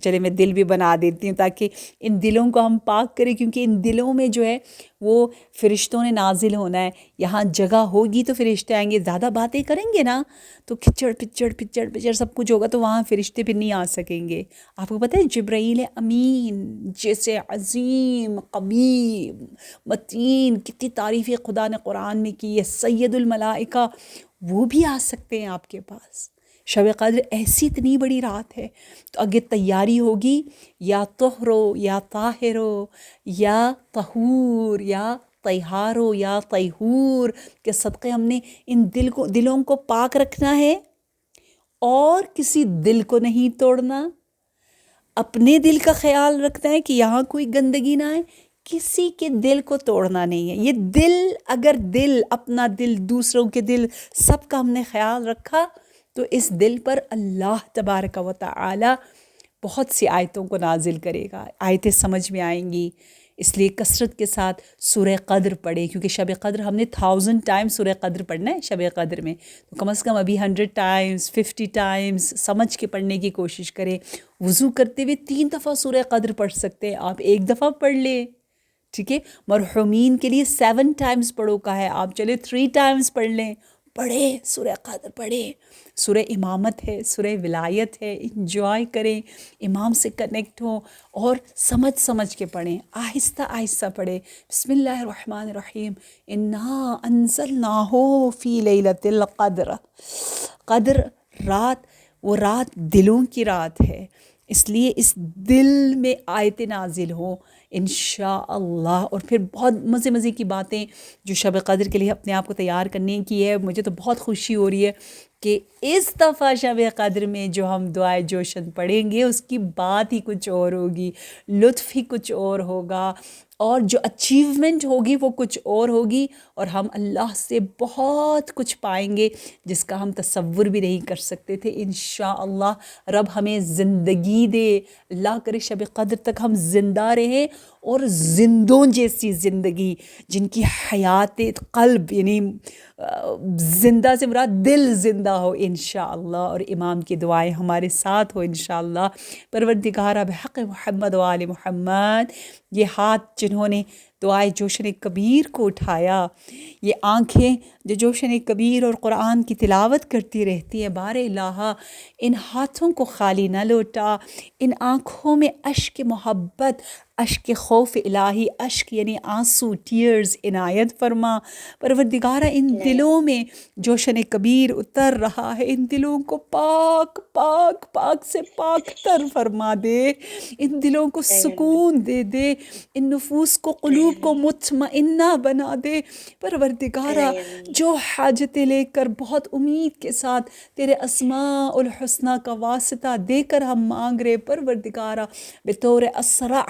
چلے میں دل بھی بنا دیتی ہوں تاکہ ان دلوں کو ہم پاک کریں، کیونکہ ان دلوں میں جو ہے وہ فرشتوں نے نازل ہونا ہے۔ یہاں جگہ ہوگی تو فرشتے آئیں گے، زیادہ باتیں کریں گے نا تو کھچڑ پچڑ سب کچھ ہوگا، تو وہاں فرشتے پھر نہیں آ سکیں گے۔ آپ کو پتہ ہے جبرائیل امین جیسے عظیم، قوی، متین، کتنی تعریفیں خدا نے قرآن میں کی ہے، سید الملائکہ، وہ بھی آ سکتے ہیں آپ کے پاس۔ شب قدر ایسی اتنی بڑی رات ہے، تو اگر تیاری ہوگی، یا طہرو یا طاہرو یا طہور یا طیہارو یا طیہور کے صدقے ہم نے ان دلوں کو پاک رکھنا ہے، اور کسی دل کو نہیں توڑنا، اپنے دل کا خیال رکھنا ہے کہ یہاں کوئی گندگی نہ آئے، کسی کے دل کو توڑنا نہیں ہے۔ یہ دل، اگر اپنا دل، دوسروں کے دل، سب کا ہم نے خیال رکھا تو اس دل پر اللہ تبارک و تعالی بہت سی آیتوں کو نازل کرے گا، آیتیں سمجھ میں آئیں گی۔ اس لیے کثرت کے ساتھ سورہ قدر پڑھے، کیونکہ شب قدر ہم نے 1000 ٹائمز سورہ قدر پڑھنا ہے شب قدر میں، تو کم از کم ابھی 100 ٹائمز 50 ٹائمز سمجھ کے پڑھنے کی کوشش کریں۔ وضو کرتے ہوئے 3 دفعہ سورہ قدر پڑھ سکتے ہیں آپ، 1 دفعہ پڑھ لیں، ٹھیک ہے۔ مرحومین کے لیے 7 ٹائمز پڑھو کا ہے، آپ چلے 3 ٹائمز پڑھ لیں، پڑھیں سورہ قدر پڑھیں۔ سورہ امامت ہے، سورہ ولایت ہے، انجوائے کریں، امام سے کنیکٹ ہوں، اور سمجھ کے پڑھیں، آہستہ آہستہ پڑھیں۔ بسم اللہ الرحمن الرحیم، انا انزلناہ فی لیلۃ القدر۔ قدر رات، وہ رات دلوں کی رات ہے، اس لیے اس دل میں آیتیں نازل ہوں انشاءاللہ۔ اور پھر بہت مزے کی باتیں جو شب قدر کے لیے اپنے آپ کو تیار کرنے کی ہے۔ مجھے تو بہت خوشی ہو رہی ہے کہ اس دفعہ شب قدر میں جو ہم دعائے جوشن پڑھیں گے اس کی بات ہی کچھ اور ہوگی، لطف ہی کچھ اور ہوگا، اور جو اچیومنٹ ہوگی وہ کچھ اور ہوگی، اور ہم اللہ سے بہت کچھ پائیں گے جس کا ہم تصور بھی نہیں کر سکتے تھے انشاءاللہ۔ رب ہمیں زندگی دے، اللہ کرے شب قدر تک ہم زندہ رہیں، اور زندوں جیسی زندگی، جن کی حیات قلب یعنی زندہ سے مراد دل زندہ ہو انشاءاللہ، اور امام کی دعائیں ہمارے ساتھ ہو انشاءاللہ۔ پروردگارہ بحق محمد و آل محمد، یہ ہاتھ جنہوں نے دعائے جوشن کبیر کو اٹھایا، یہ آنکھیں جو جوشن کبیر اور قرآن کی تلاوت کرتی رہتی ہیں، بار الہ ان ہاتھوں کو خالی نہ لوٹا، ان آنکھوں میں اشک محبت، اشک خوف الہی، اشک یعنی آنسو، ٹیئرز عنایت فرما۔ پروردگارہ ان دلوں میں جوشن کبیر اتر رہا ہے، ان دلوں کو پاک پاک پاک سے پاک تر فرما دے، ان دلوں کو سکون دے دے، ان نفوس کو، قلوب کو مطمئنہ بنا دے۔ پروردگارہ جو حاجتیں لے کر بہت امید کے ساتھ تیرے اسماء الحسنہ کا واسطہ دے کر ہم مانگ رہے، پروردگارہ بطور اسرع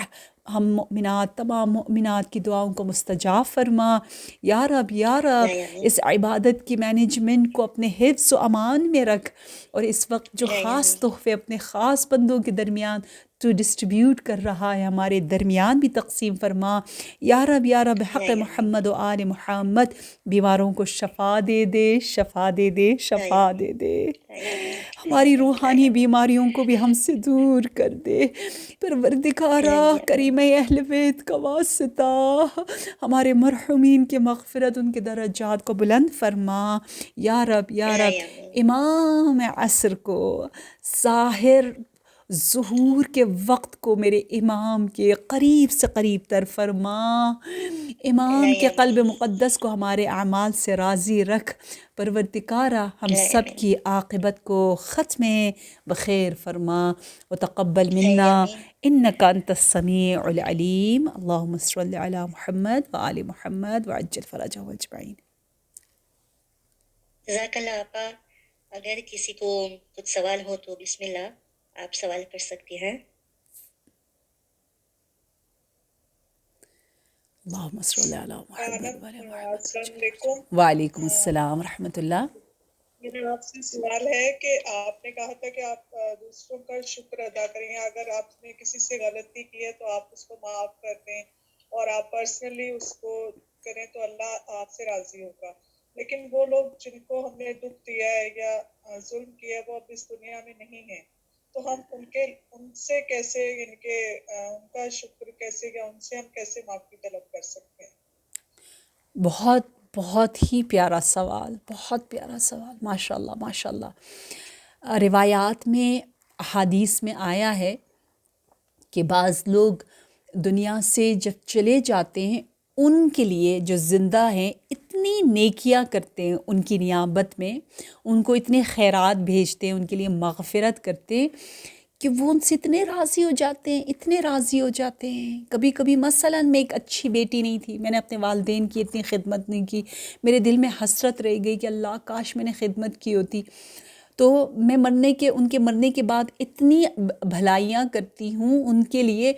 ہم مؤمنات، تمام مؤمنات کی دعاؤں کو مستجاب فرما یا رب، یا رب۔ اس عبادت کی مینجمنٹ کو اپنے حفظ و امان میں رکھ، اور اس وقت جو خاص تحفے اپنے خاص بندوں کے درمیان تو ڈسٹریبیوٹ کر رہا ہے، ہمارے درمیان بھی تقسیم فرما یا رب، یا رب حق محمد و آل محمد۔ بیماروں کو شفا دے دے، شفا دے دے، شفا دے دے، ہماری روحانی بیماریوں کو بھی ہم سے دور کر دے۔ پروردگارہ کریم اہل بیت کا واسطہ ہمارے مرحومین کے مغفرت، ان کے درجات کو بلند فرما یا رب، یا رب۔ امام عصر کو، ظاہر ظہور کے وقت کو میرے امام کے قریب سے قریب تر فرما، امام کے قلب مقدس کو ہمارے اعمال سے راضی رکھ۔ پروردگارہ ہم سب کی عاقبت کو ختم بخیر فرما، وتقبل منا انک انت السمیع العلیم۔ اللہم صل علی محمد وآل محمد وعجل فرجہ اجمعین۔ جزاک اللہ آپا۔ اگر کسی کو کچھ سوال ہو تو بسم اللہ، آپ سوال کر سکتی ہیں۔ اللہم صل علی محمد وآل محمد۔ السلام علیکم۔ وعلیکم السلام ورحمۃ اللہ۔ میرا آپ سے سوال ہے کہ آپ نے کہا تھا کہ آپ دوسروں کا شکر ادا کریں، اگر آپ نے کسی سے غلطی کی ہے تو آپ اس کو معاف کر دیں اور آپ پرسنلی اس کو کریں تو اللہ آپ سے راضی ہوگا، لیکن وہ لوگ جن کو ہم نے دکھ دیا ہے یا ظلم کیا ہے وہ اب اس دنیا میں نہیں ہیں، تو ہم ان سے کیسے، ان کا شکر کیسے، یا ان سے ہم کیسے معافی طلب کر سکتے ہیں؟ بہت بہت ہی پیارا سوال، بہت پیارا سوال، ماشاء اللہ ماشاء اللہ۔ روایات میں، احادیث میں آیا ہے کہ بعض لوگ دنیا سے جب چلے جاتے ہیں، ان کے لیے جو زندہ ہیں اتنی نیکیاں کرتے ہیں ان کی نیابت میں، ان کو اتنے خیرات بھیجتے ہیں، ان کے لیے مغفرت کرتے ہیں کہ وہ ان سے اتنے راضی ہو جاتے ہیں، اتنے راضی ہو جاتے ہیں۔ کبھی کبھی مثلاً میں ایک اچھی بیٹی نہیں تھی، میں نے اپنے والدین کی اتنی خدمت نہیں کی، میرے دل میں حسرت رہ گئی کہ اللہ کاش میں نے خدمت کی ہوتی، تو میں ان کے مرنے کے بعد اتنی بھلائیاں کرتی ہوں ان کے لیے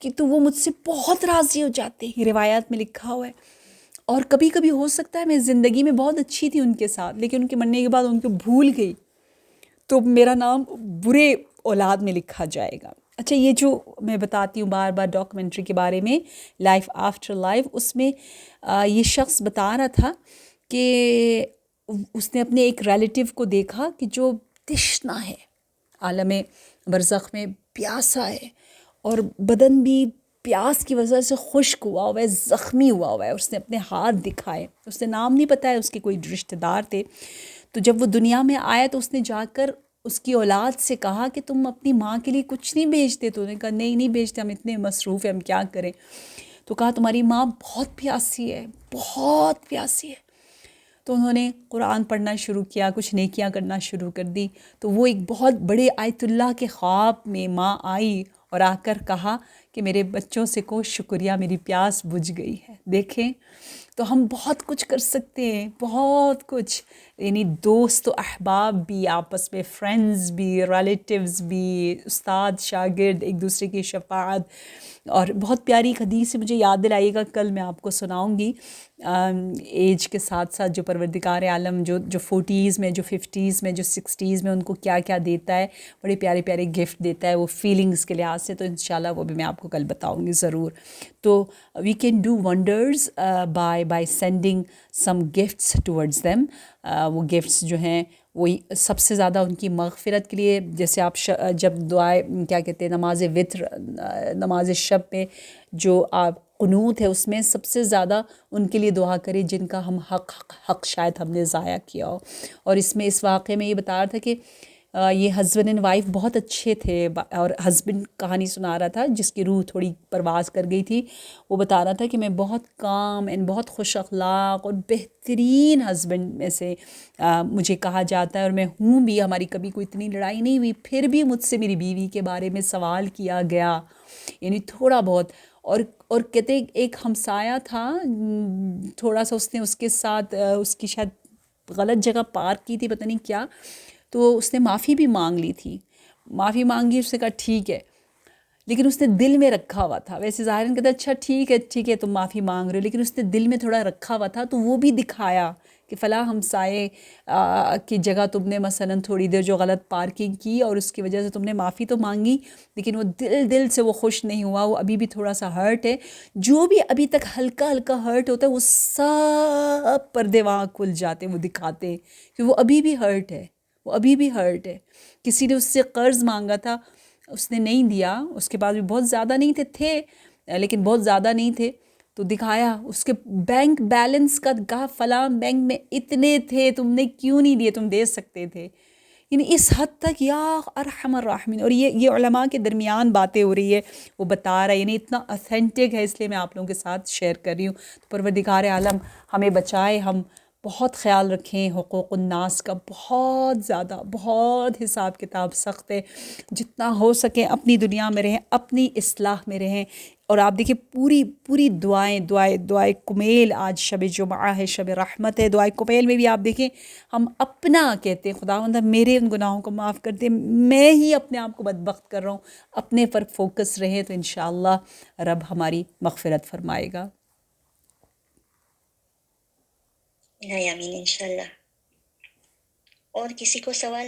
کہ تو وہ مجھ سے بہت راضی ہو جاتے ہیں، روایات میں لکھا ہوا ہے۔ اور کبھی کبھی ہو سکتا ہے میں زندگی میں بہت اچھی تھی ان کے ساتھ، لیکن ان کے مرنے کے بعد ان کو بھول گئی، تو میرا نام برے اولاد میں لکھا جائے گا۔ اچھا، یہ جو میں بتاتی ہوں بار بار ڈاکومنٹری کے بارے میں، لائف آفٹر لائف، اس میں یہ شخص بتا رہا تھا کہ اس نے اپنے ایک ریلیٹیو کو دیکھا کہ جو تشنا ہے، عالم برزخ میں پیاسا ہے، اور بدن بھی پیاس کی وجہ سے خشک ہوا ہوا ہے، زخمی ہوا ہوا ہے۔ اس نے اپنے ہاتھ دکھائے، اس نے نام نہیں بتایا، اس کے کوئی رشتہ دار تھے۔ تو جب وہ دنیا میں آیا تو اس نے جا کر اس کی اولاد سے کہا کہ تم اپنی ماں کے لیے کچھ نہیں بھیجتے؟ تو انہوں نے کہا نہیں بھیجتے، ہم اتنے مصروف ہیں، ہم کیا کریں۔ تو کہا تمہاری ماں بہت پیاسی ہے، بہت پیاسی ہے۔ تو انہوں نے قرآن پڑھنا شروع کیا، کچھ نیکیاں کرنا شروع کر دی۔ تو وہ ایک بہت بڑے آیت اللہ کے خواب میں ماں آئی اور آ کر کہا کہ میرے بچوں سے کو شکریہ، میری پیاس بجھ گئی ہے۔ دیکھیں تو ہم بہت کچھ کر سکتے ہیں، بہت کچھ، یعنی دوست و احباب بھی، آپس میں فرینڈز بھی، ریلیٹیوز بھی، استاد شاگرد، ایک دوسرے کی شفاعت. اور بہت پیاری ایک حدیث سے مجھے یاد دلائیے گا، کل میں آپ کو سناؤں گی. ایج کے ساتھ ساتھ جو پروردگار عالم جو 40s میں، جو 50s میں، جو 60s میں ان کو کیا کیا دیتا ہے، بڑے پیارے پیارے گفٹ دیتا ہے وہ فیلنگز کے لحاظ سے. تو انشاءاللہ وہ بھی میں آپ کو کل بتاؤں گی ضرور. تو we can do wonders by sending some gifts towards them. وہ گفٹس جو ہیں وہی سب سے زیادہ ان کی مغفرت کے لیے. جیسے آپ جب دعائے کیا کہتے ہیں، نماز وتر، نماز شب میں جو آپ قنوت ہے، اس میں سب سے زیادہ ان کے لیے دعا کریں جن کا ہم حق شاید ہم نے ضائع کیا ہو. اور اس میں اس واقعے میں یہ بتا رہا تھا کہ یہ ہسبینڈ اینڈ وائف بہت اچھے تھے، اور ہسبینڈ کہانی سنا رہا تھا جس کی روح تھوڑی پرواز کر گئی تھی. وہ بتا رہا تھا کہ میں بہت کام اینڈ بہت خوش اخلاق اور بہترین ہسبینڈ میں سے مجھے کہا جاتا ہے، اور میں ہوں بھی. ہماری کبھی کوئی اتنی لڑائی نہیں ہوئی، پھر بھی مجھ سے میری بیوی کے بارے میں سوال کیا گیا، یعنی تھوڑا بہت. اور کہتے ایک ہمسایہ تھا، تھوڑا سا اس نے اس کے ساتھ اس کی شاید غلط جگہ پارک کی تھی، پتہ نہیں کیا، تو اس نے معافی بھی مانگ لی تھی. معافی مانگی، اس نے کہا ٹھیک ہے، لیکن اس نے دل میں رکھا ہوا تھا. ویسے ظاہراً کہتا اچھا ٹھیک ہے تم معافی مانگ رہے ہو، لیکن اس نے دل میں تھوڑا رکھا ہوا تھا. تو وہ بھی دکھایا کہ فلاں ہمسائے کی جگہ تم نے مثلاً تھوڑی دیر جو غلط پارکنگ کی اور اس کی وجہ سے تم نے معافی تو مانگی، لیکن وہ دل سے وہ خوش نہیں ہوا، وہ ابھی بھی تھوڑا سا ہرٹ ہے. جو بھی ابھی تک ہلکا ہلکا ہرٹ ہوتا ہے وہ سب پردے وہاں کھل جاتے ہیں، وہ دکھاتے ہیں کہ وہ ابھی بھی ہرٹ ہے، وہ ابھی بھی ہرٹ ہے. کسی نے اس سے قرض مانگا تھا، اس نے نہیں دیا، اس کے پاس بھی بہت زیادہ نہیں تھے لیکن بہت زیادہ نہیں تھے، تو دکھایا اس کے بینک بیلنس کا، کہا فلاں بینک میں اتنے تھے، تم نے کیوں نہیں دیے، تم دے سکتے تھے. یعنی اس حد تک، یا ارحم الراحمین. اور یہ علماء کے درمیان باتیں ہو رہی ہے، وہ بتا رہا ہے، یعنی اتنا اوتھینٹک ہے، اس لیے میں آپ لوگوں کے ساتھ شیئر کر رہی ہوں. تو پروردگار عالم ہمیں بچائے، ہم بہت خیال رکھیں حقوق الناس کا، بہت زیادہ، بہت حساب کتاب سخت ہے. جتنا ہو سکے اپنی دنیا میں رہیں، اپنی اصلاح میں رہیں. اور آپ دیکھیں پوری دعائیں کمیل، آج شب جمعہ ہے، شب رحمت ہے. دعائیں کمیل میں بھی آپ دیکھیں ہم اپنا کہتے ہیں، خداوند میرے ان گناہوں کو معاف کر دے، میں ہی اپنے آپ کو بدبخت کر رہا ہوں. اپنے پر فوکس رہیں تو انشاءاللہ رب ہماری مغفرت فرمائے گا. نہیں آمین انشاءاللہ. اور کسی کو سوال